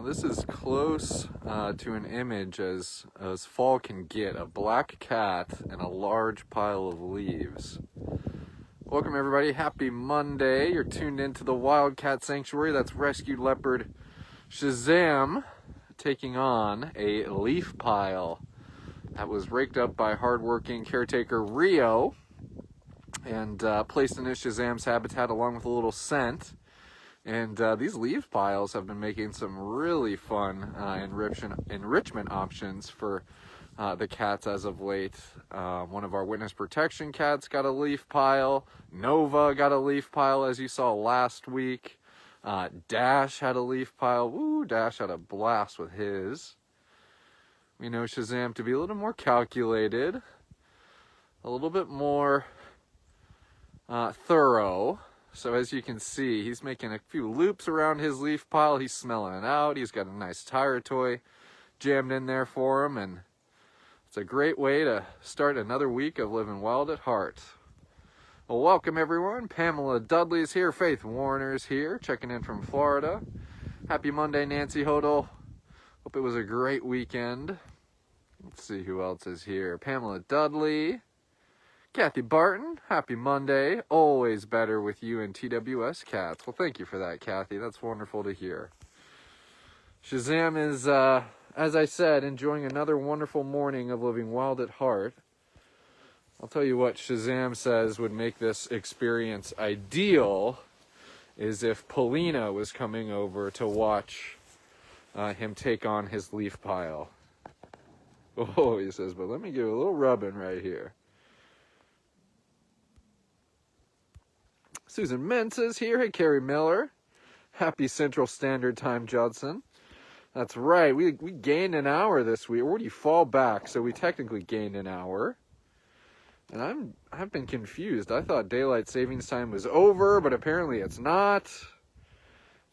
Now this is close to an image as fall can get. A black cat and a large pile of leaves. Welcome everybody, happy Monday. You're tuned into the Wildcat Sanctuary. That's rescued leopard Shazam taking on a leaf pile that was raked up by hardworking caretaker Rio and placed in his Shazam's habitat along with a little scent. And these leaf piles have been making some really fun enrichment options for the cats as of late. One of our witness protection cats got a leaf pile. Nova got a leaf pile, as you saw last week. Dash had a leaf pile. Woo, Dash had a blast with his. We know Shazam to be a little more calculated, a little bit more thorough. So as you can see, he's making a few loops around his leaf pile. He's smelling it out. He's got a nice tire toy jammed in there for him. And it's a great way to start another week of living wild at heart. Well, welcome everyone. Pamela Dudley's here. Faith Warner's here, checking in from Florida. Happy Monday, Nancy Hodel. Hope it was a great weekend. Let's see who else is here. Pamela Dudley. Kathy Barton, happy Monday. Always better with you and TWS cats. Well, thank you for that, Kathy. That's wonderful to hear. Shazam is, as I said, enjoying another wonderful morning of living wild at heart. I'll tell you what Shazam says would make this experience ideal is if Polina was coming over to watch him take on his leaf pile. Oh, he says, but let me give a little rubbing right here. Susan Mensa's here. Hey, Carrie Miller. Happy Central Standard Time, Judson. That's right. We gained an hour this week. Or do you fall back? So we technically gained an hour. And I've been confused. I thought daylight savings time was over, but apparently it's not.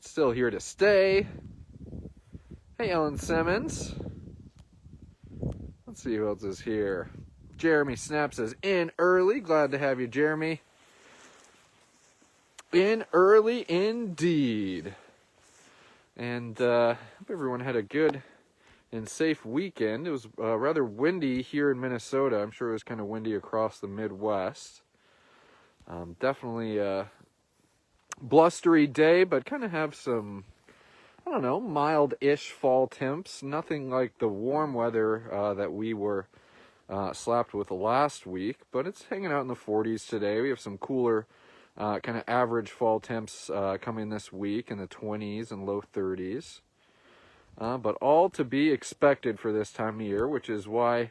It's still here to stay. Hey, Ellen Simmons. Let's see who else is here. Jeremy Snap says, in early. Glad to have you, Jeremy. In early indeed. And hope everyone had a good and safe weekend. It was rather windy here in Minnesota. I'm sure it was kind of windy across the Midwest. Definitely a blustery day, but kind of have some, I don't know, mild-ish fall temps. Nothing like the warm weather that we were slapped with last week, but it's hanging out in the 40s today. We have some cooler kind of average fall temps coming this week in the 20s and low 30s. But all to be expected for this time of year, which is why you're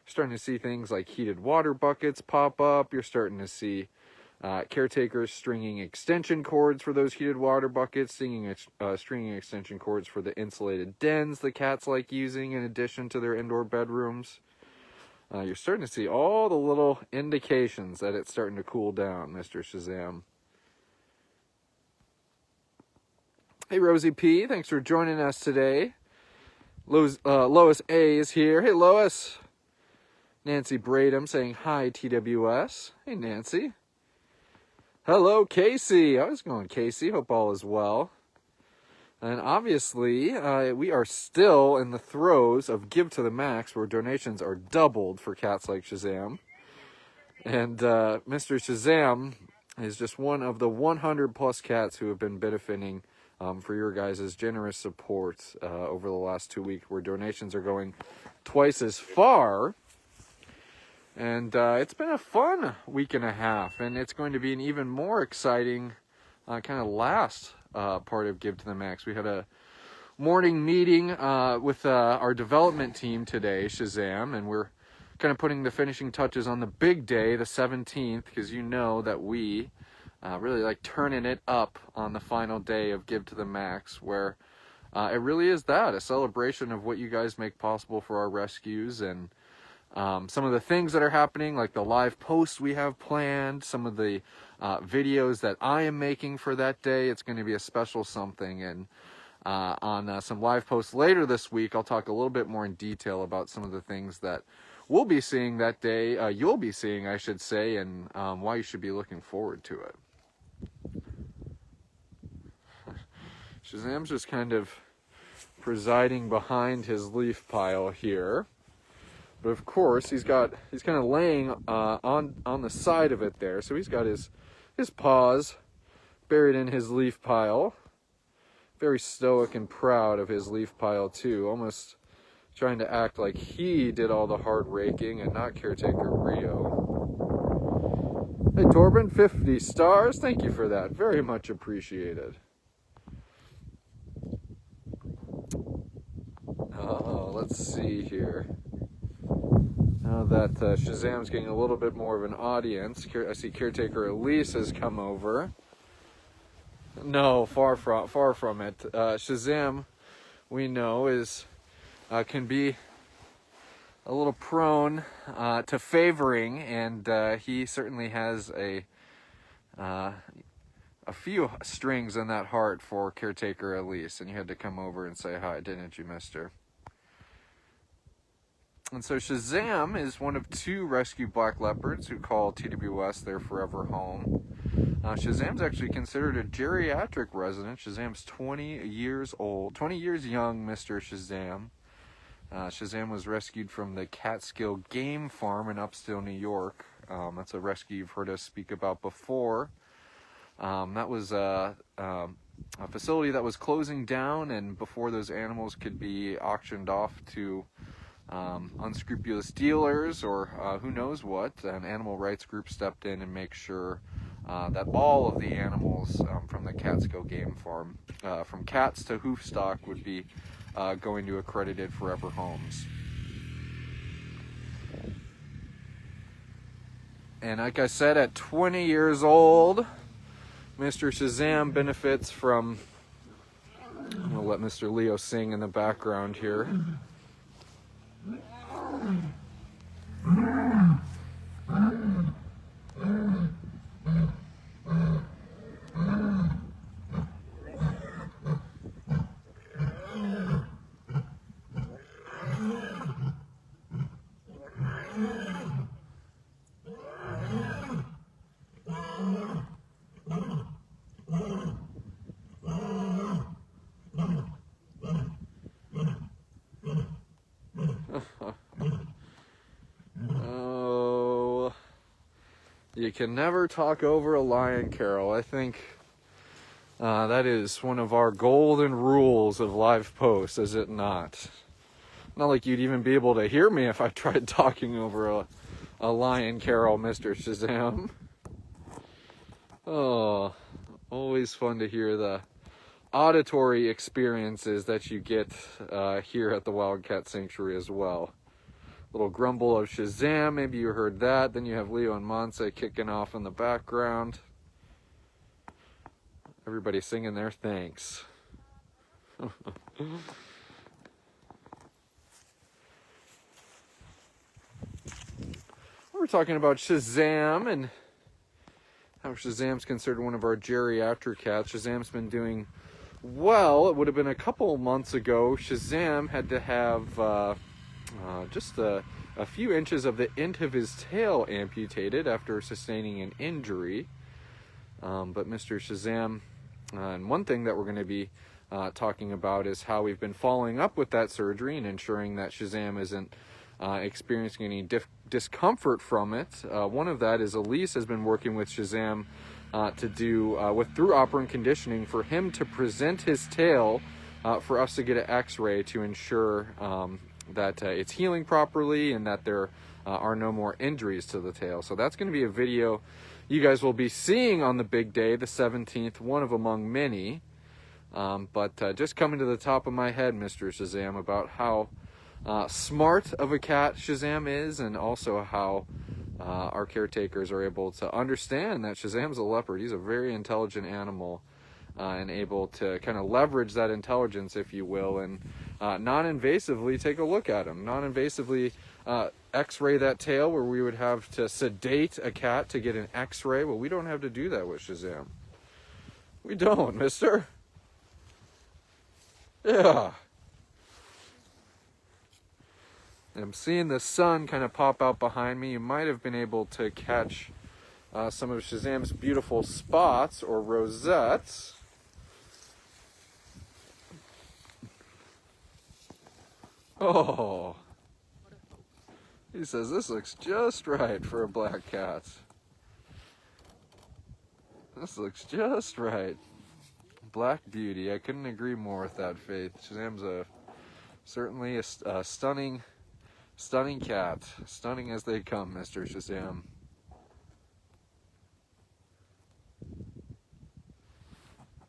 starting to see things like heated water buckets pop up. You're starting to see caretakers stringing extension cords for those heated water buckets, stringing extension cords for the insulated dens the cats like using in addition to their indoor bedrooms. You're starting to see all the little indications that it's starting to cool down, Mr. Shazam. Hey, Rosie P. Thanks for joining us today. Lois A. is here. Hey, Lois. Nancy Bradham saying hi, TWS. Hey, Nancy. Hello, Casey. How's it going, Casey? Hope all is well. And obviously, we are still in the throes of Give to the Max, where donations are doubled for cats like Shazam. And Mr. Shazam is just one of the 100-plus cats who have been benefiting for your guys' generous support over the last 2 weeks, where donations are going twice as far. And it's been a fun week and a half, and it's going to be an even more exciting kind of last part of Give to the Max. We had a morning meeting with our development team today, Shazam, and we're kind of putting the finishing touches on the big day, the 17th, because you know that we really like turning it up on the final day of Give to the Max, where it really is a celebration of what you guys make possible for our rescues, and some of the things that are happening, like the live posts we have planned, some of the videos that I am making for that day. It's going to be a special something. And on some live posts later this week, I'll talk a little bit more in detail about some of the things that we'll be seeing that day, you'll be seeing, I should say, and why you should be looking forward to it. Shazam's just kind of presiding behind his leaf pile here. But of course, he's kind of laying on the side of it there. So he's got his paws buried in his leaf pile. Very stoic and proud of his leaf pile too. Almost trying to act like he did all the hard raking and not caretaker Rio. Hey Torben, 50 stars. Thank you for that. Very much appreciated. Let's see here. Now that Shazam's getting a little bit more of an audience, I see caretaker Elise has come over. No, far from it. Shazam, we know, can be a little prone to favoring, and he certainly has a few strings in that heart for caretaker Elise, and you had to come over and say hi, didn't you, mister? And so Shazam is one of 2 rescued black leopards who call TWS their forever home. Shazam's actually considered a geriatric resident. Shazam's 20 years old, 20 years young, Mr. Shazam. Shazam was rescued from the Catskill Game Farm in upstate New York. That's a rescue you've heard us speak about before. That was a facility that was closing down, and before those animals could be auctioned off to unscrupulous dealers or who knows what, an animal rights group stepped in and make sure that all of the animals from the Catskill Game Farm, from cats to hoofstock, would be going to accredited forever homes. And like I said, at 20 years old, Mr. Shazam benefits from, I'm going to let Mr. Leo sing in the background here. You can never talk over a lion, Carol. I think that is one of our golden rules of live posts, is it not? Not like you'd even be able to hear me if I tried talking over a lion, Carol, Mr. Shazam. Oh, always fun to hear the auditory experiences that you get here at the Wildcat Sanctuary as well. Little grumble of Shazam, maybe you heard that. Then you have Leo and Monse kicking off in the background. Everybody singing their thanks. We're talking about Shazam and how Shazam's considered one of our geriatric cats. Shazam's been doing well. It would have been a couple months ago. Shazam had to have just a few inches of the end of his tail amputated after sustaining an injury. But Mr. Shazam, and one thing that we're going to be talking about is how we've been following up with that surgery and ensuring that Shazam isn't experiencing any discomfort from it. One of that is Elise has been working with Shazam to do through operant conditioning for him to present his tail for us to get an x-ray to ensure that it's healing properly and that there are no more injuries to the tail. So that's going to be a video you guys will be seeing on the big day, the 17th, one of among many. But just coming to the top of my head, Mr. Shazam, about how smart of a cat Shazam is, and also how our caretakers are able to understand that Shazam's a leopard. He's a very intelligent animal, and able to kind of leverage that intelligence, if you will, and non-invasively take a look at him. Non-invasively x-ray that tail, where we would have to sedate a cat to get an x-ray. Well, we don't have to do that with Shazam. We don't, mister. Yeah. I'm seeing the sun kind of pop out behind me. You might have been able to catch some of Shazam's beautiful spots or rosettes. Oh, he says this looks just right for a black cat. This looks just right. Black beauty. I couldn't agree more with that, Faith. Shazam's certainly a stunning cat. Stunning as they come, Mr. Shazam.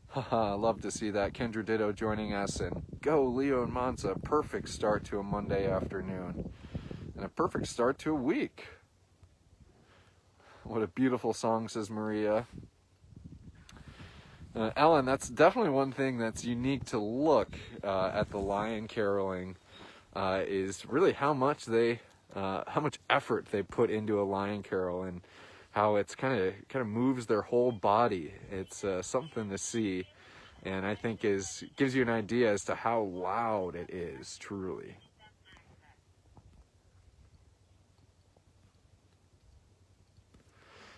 Haha, love to see that. Kendra Ditto joining us, and go Leo and Monza. Perfect start to a Monday afternoon. And a perfect start to a week. What a beautiful song, says Maria. Ellen, that's definitely one thing that's unique to look at the lion caroling, is really how much effort they put into a lion carol, and how it's kind of moves their whole body. It's something to see, and I think gives you an idea as to how loud it is, truly.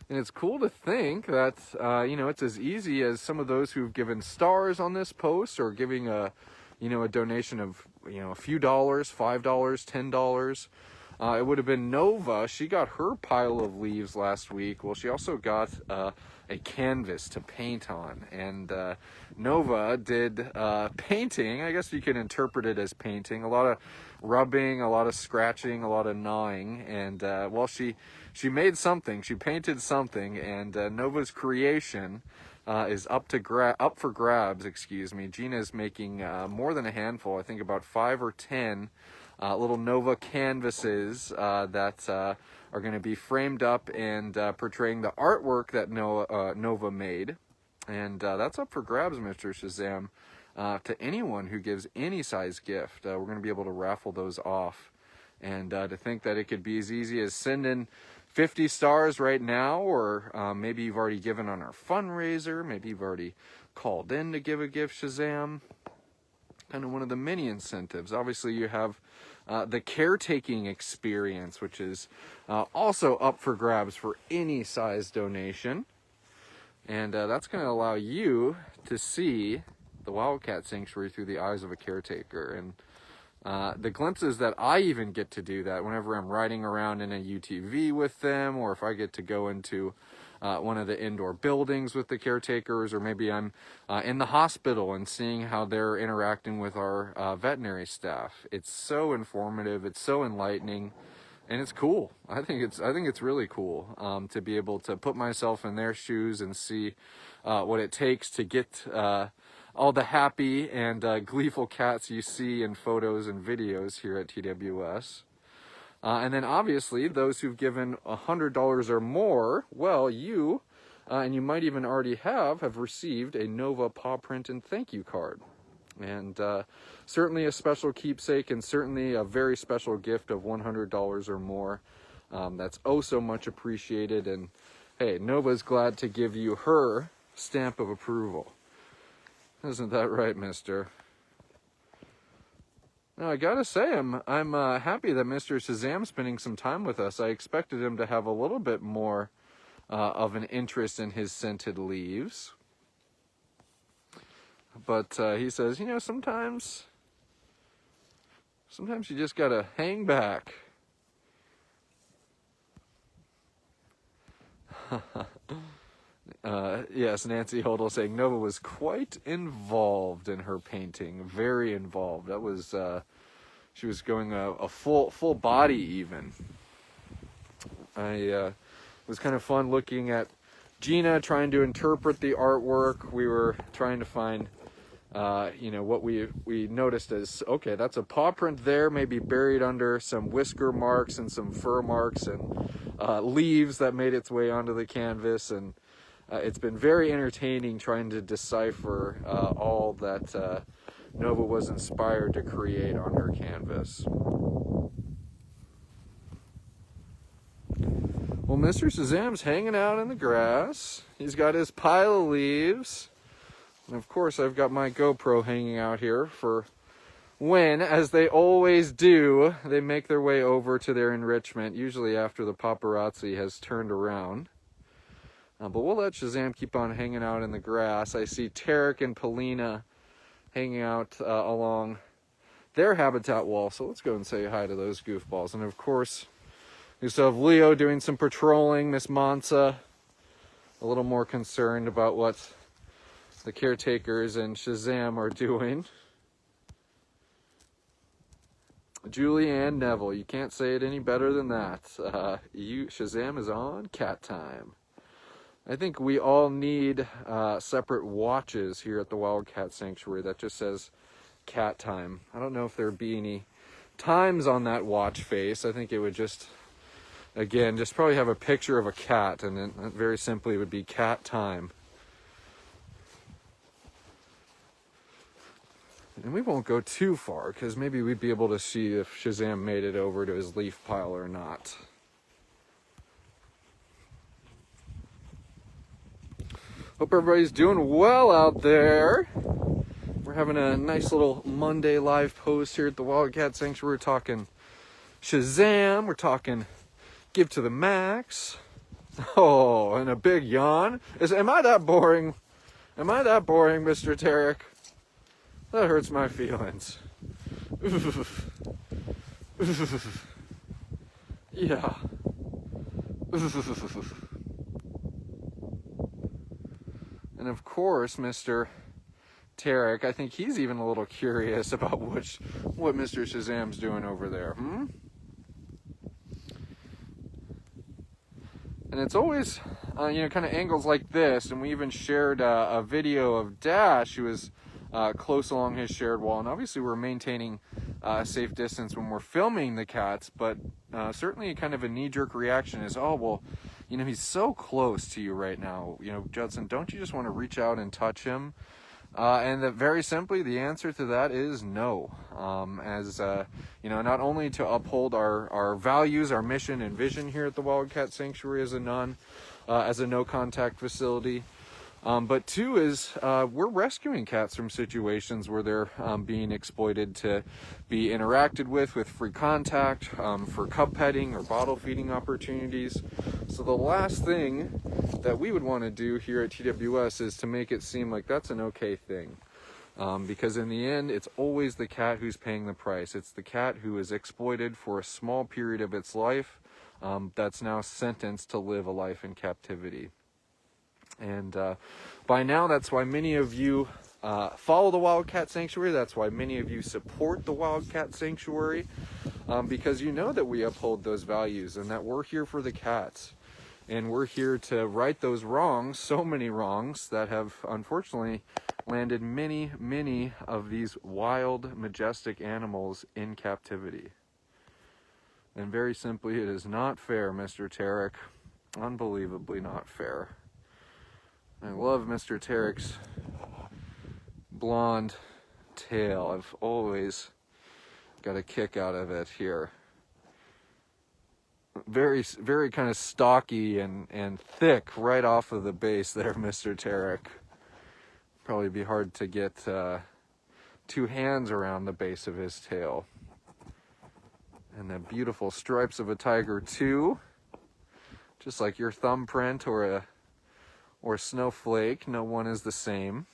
And it's cool to think that, it's as easy as some of those who've given stars on this post, or giving a donation of, a few dollars, $5, $10. It would have been Nova. She got her pile of leaves last week. Well, she also got a canvas to paint on. And Nova did painting. I guess you can interpret it as painting. A lot of rubbing, a lot of scratching, a lot of gnawing. And, she made something. She painted something. And Nova's creation is up for grabs. Gina's making more than a handful. I think about 5 or 10 little Nova canvases that are going to be framed up and portraying the artwork that Nova made. And that's up for grabs, Mr. Shazam, to anyone who gives any size gift. We're going to be able to raffle those off. And to think that it could be as easy as sending 50 stars right now, or maybe you've already given on our fundraiser, maybe you've already called in to give a gift, Shazam. Kind of one of the many incentives. Obviously, you have the caretaking experience, which is also up for grabs for any size donation. And that's going to allow you to see the Wildcat Sanctuary through the eyes of a caretaker. And the glimpses that I even get to do that whenever I'm riding around in a UTV with them, or if I get to go into one of the indoor buildings with the caretakers, or maybe I'm in the hospital and seeing how they're interacting with our veterinary staff. It's so informative, it's so enlightening, and it's cool. I think it's really cool to be able to put myself in their shoes and see what it takes to get all the happy and gleeful cats you see in photos and videos here at TWS. And then obviously those who've given $100 or more, well, you, and you might even already have received a Nova paw print and thank you card. And certainly a special keepsake, and certainly a very special gift of $100 or more. That's oh so much appreciated. And hey, Nova's glad to give you her stamp of approval. Isn't that right, mister? Now, I gotta say, I'm happy that Mr. Shazam's spending some time with us. I expected him to have a little bit more of an interest in his scented leaves. But he says, sometimes you just gotta hang back. Yes, Nancy Hodel saying Nova was quite involved in her painting, very involved. That was, she was going a full body even. It was kind of fun looking at Gina trying to interpret the artwork. We were trying to find, what we noticed as, okay, that's a paw print there, maybe buried under some whisker marks and some fur marks and leaves that made its way onto the canvas. And it's been very entertaining trying to decipher all that Nova was inspired to create on her canvas. Well, Mr. Shazam's hanging out in the grass. He's got his pile of leaves. And of course, I've got my GoPro hanging out here for when, as they always do, they make their way over to their enrichment, usually after the paparazzi has turned around. But we'll let Shazam keep on hanging out in the grass. I see Tarek and Polina hanging out along their habitat wall. So let's go and say hi to those goofballs. And of course, we still have Leo doing some patrolling. Miss Mansa a little more concerned about what the caretakers and Shazam are doing. Julianne Neville, you can't say it any better than that. Shazam is on cat time. I think we all need separate watches here at the Wildcat Sanctuary that just says cat time. I don't know if there'd be any times on that watch face. I think it would just, again, just probably have a picture of a cat, and then very simply it would be cat time. And we won't go too far, because maybe we'd be able to see if Shazam made it over to his leaf pile or not. Hope everybody's doing well out there. We're having a nice little Monday live post here at the Wildcat Sanctuary. We're talking Shazam. We're talking Give to the Max. Oh, and a big yawn. Am I that boring? Am I that boring, Mr. Tarek? That hurts my feelings. Yeah. And of course, Mr. Tarek, I think he's even a little curious about what Mr. Shazam's doing over there. And it's always, kind of angles like this. And we even shared a video of Dash, who was close along his shared wall. And obviously we're maintaining a safe distance when we're filming the cats. But certainly kind of a knee-jerk reaction is, oh, well, he's so close to you right now. Judson, don't you just want to reach out and touch him? And that very simply, the answer to that is no. Not only to uphold our values, our mission and vision here at the Wildcat Sanctuary as a no-contact facility, but two is we're rescuing cats from situations where they're being exploited to be interacted with free contact, for cub petting or bottle feeding opportunities. So the last thing that we would want to do here at TWS is to make it seem like that's an okay thing. Because in the end, it's always the cat who's paying the price. It's the cat who is exploited for a small period of its life that's now sentenced to live a life in captivity. And by now, that's why many of you follow the Wildcat Sanctuary. That's why many of you support the Wildcat Sanctuary, because you know that we uphold those values and that we're here for the cats. And we're here to right those wrongs, so many wrongs that have unfortunately landed many, many of these wild, majestic animals in captivity. And very simply, it is not fair, Mr. Tarek. Unbelievably not fair. I love Mr. Tarek's blonde tail. I've always got a kick out of it here. Very, very kind of stocky and thick right off of the base there, Mr. Tarek. Probably be hard to get two hands around the base of his tail. And the beautiful stripes of a tiger too. Just like your thumbprint or a snowflake, no one is the same.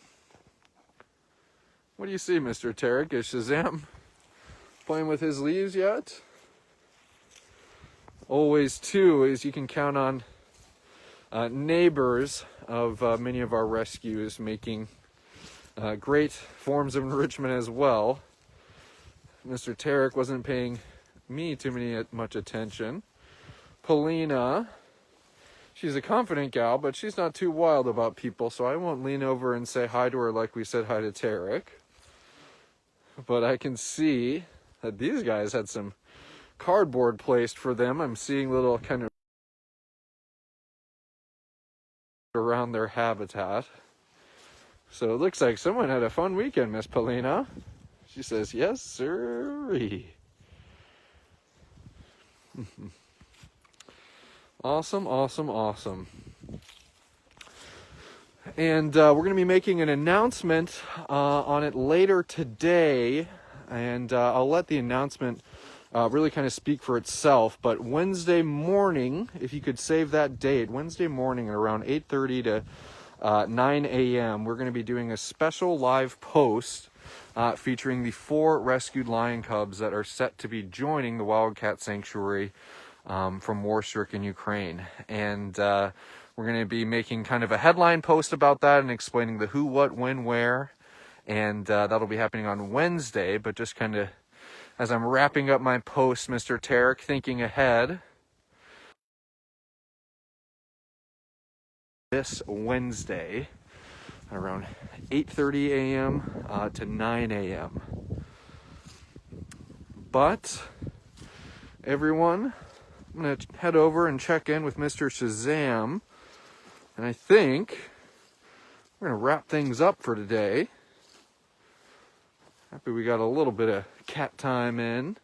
What do you see, Mr. Tarek? Is Shazam playing with his leaves yet? Always, too, is you can count on neighbors of many of our rescues making great forms of enrichment as well. Mr. Tarek wasn't paying me much attention. Paulina, she's a confident gal, but she's not too wild about people, so I won't lean over and say hi to her like we said hi to Tarek. But I can see that these guys had some cardboard placed for them. I'm seeing little kind of around their habitat. So it looks like someone had a fun weekend, Miss Paulina. She says, yes, sirree. Awesome, awesome, awesome. And we're going to be making an announcement on it later today. And I'll let the announcement really kind of speak for itself. But Wednesday morning, if you could save that date, Wednesday morning at around 8:30 to 9 a.m., we're going to be doing a special live post featuring the 4 rescued lion cubs that are set to be joining the Wildcat Sanctuary from war-stricken Ukraine. And we're going to be making kind of a headline post about that and explaining the who, what, when, where. And that'll be happening on Wednesday. But just kind of as I'm wrapping up my post, Mr. Tarek, thinking ahead, this Wednesday around 8:30 a.m. To 9 a.m. But everyone, I'm going to head over and check in with Mr. Shazam. And I think we're going to wrap things up for today. Happy we got a little bit of cat time in.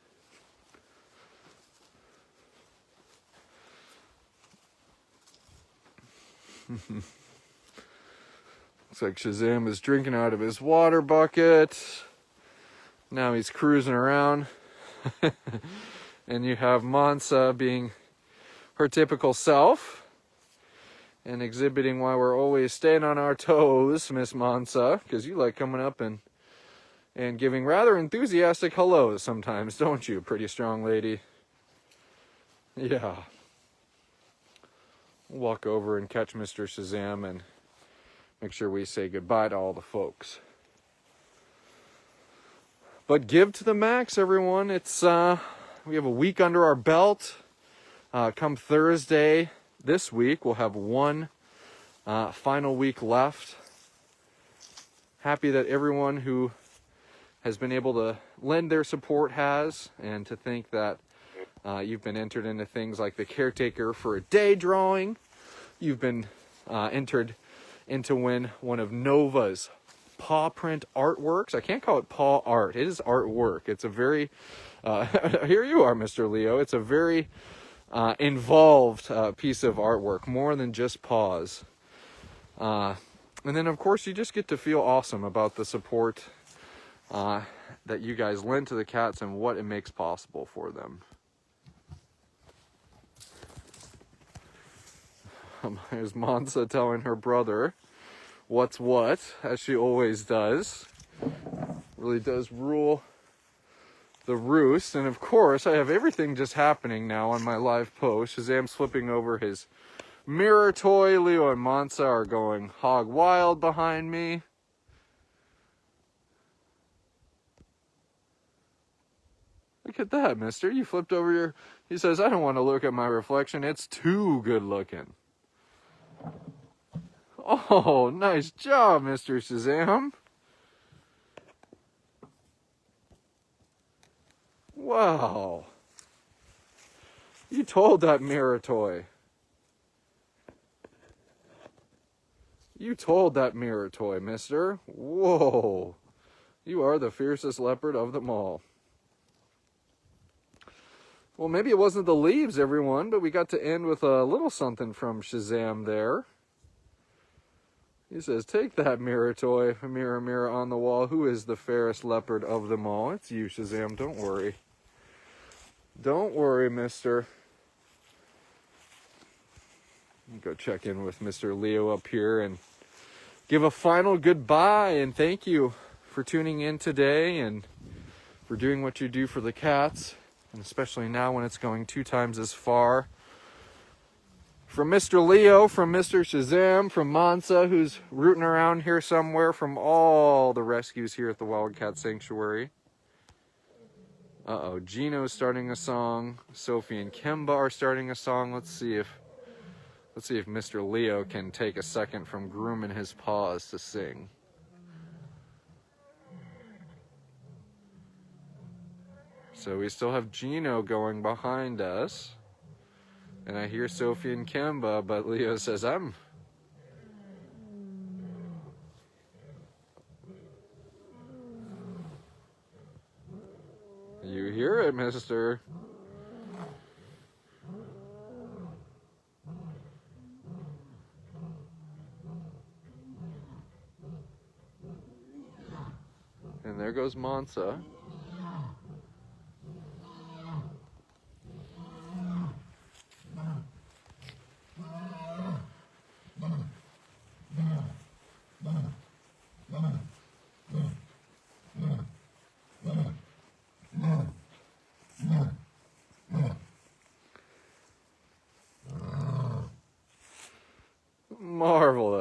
Looks like Shazam is drinking out of his water bucket. Now he's cruising around. And you have Mansa being her typical self and exhibiting why we're always staying on our toes, Miss Mansa, because you like coming up and giving rather enthusiastic hellos sometimes, don't you, pretty strong lady? Yeah. We'll walk over and catch Mr. Shazam and make sure we say goodbye to all the folks. But give to the max, everyone. It's we have a week under our belt. Come Thursday this week, we'll have one final week left. Happy that everyone who has been able to lend their support has, and to think that you've been entered into things like the Caretaker for a Day drawing. You've been entered in to win one of Nova's paw print artworks. I can't call it paw art. It is artwork. It's a very, here you are, Mr. Leo. It's a very involved piece of artwork, more than just paws. And then, of course, you just get to feel awesome about the support that you guys lend to the cats and what it makes possible for them. Here's Mansa telling her brother what's what, as she always does. Really does rule the roost. And of course, I have everything just happening now on my live post. Shazam's flipping over his mirror toy. Leo and Mansa are going hog wild behind me. Look at that, mister. You flipped over your... He says, I don't want to look at my reflection. It's too good looking. Oh, nice job, Mr. Shazam. Wow. You told that mirror toy. You told that mirror toy, mister. Whoa. You are the fiercest leopard of them all. Well, maybe it wasn't the leaves, everyone, but we got to end with a little something from Shazam there. He says, take that mirror toy, mirror, mirror on the wall. Who is the fairest leopard of them all? It's you, Shazam. Don't worry. Don't worry, mister. Go check in with Mr. Leo up here and give a final goodbye. And thank you for tuning in today and for doing what you do for the cats. And especially now when it's going 2 times as far. From Mr. Leo, from Mr. Shazam, from Mansa, who's rooting around here somewhere, from all the rescues here at the Wildcat Sanctuary. Uh-oh, Gino's starting a song. Sophie and Kemba are starting a song. Let's see if Mr. Leo can take a second from grooming his paws to sing. So we still have Gino going behind us. And I hear Sophie and Kemba, but Leo says, You hear it, mister. And there goes Mansa.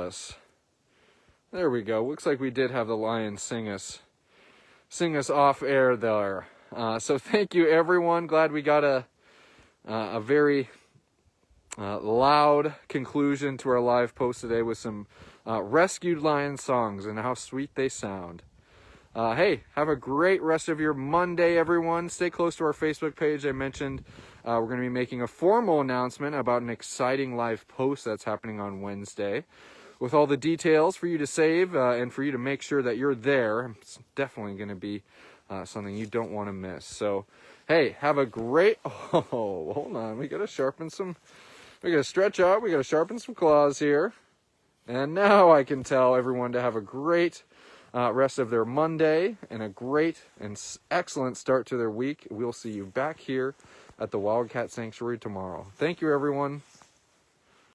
us. There we go. Looks like we did have the lion sing us off air there. So thank you, everyone. Glad we got a very loud conclusion to our live post today with some rescued lion songs and how sweet they sound. Hey, have a great rest of your Monday, everyone. Stay close to our Facebook page. I mentioned we're going to be making a formal announcement about an exciting live post that's happening on Wednesday with all the details for you to save and for you to make sure that you're there. It's definitely going to be something you don't want to miss. So, hey, have a great... Oh, hold on. We got to sharpen some... We got to stretch out. We got to sharpen some claws here. And now I can tell everyone to have a great rest of their Monday and a great and excellent start to their week. We'll see you back here at the Wildcat Sanctuary tomorrow. Thank you, everyone.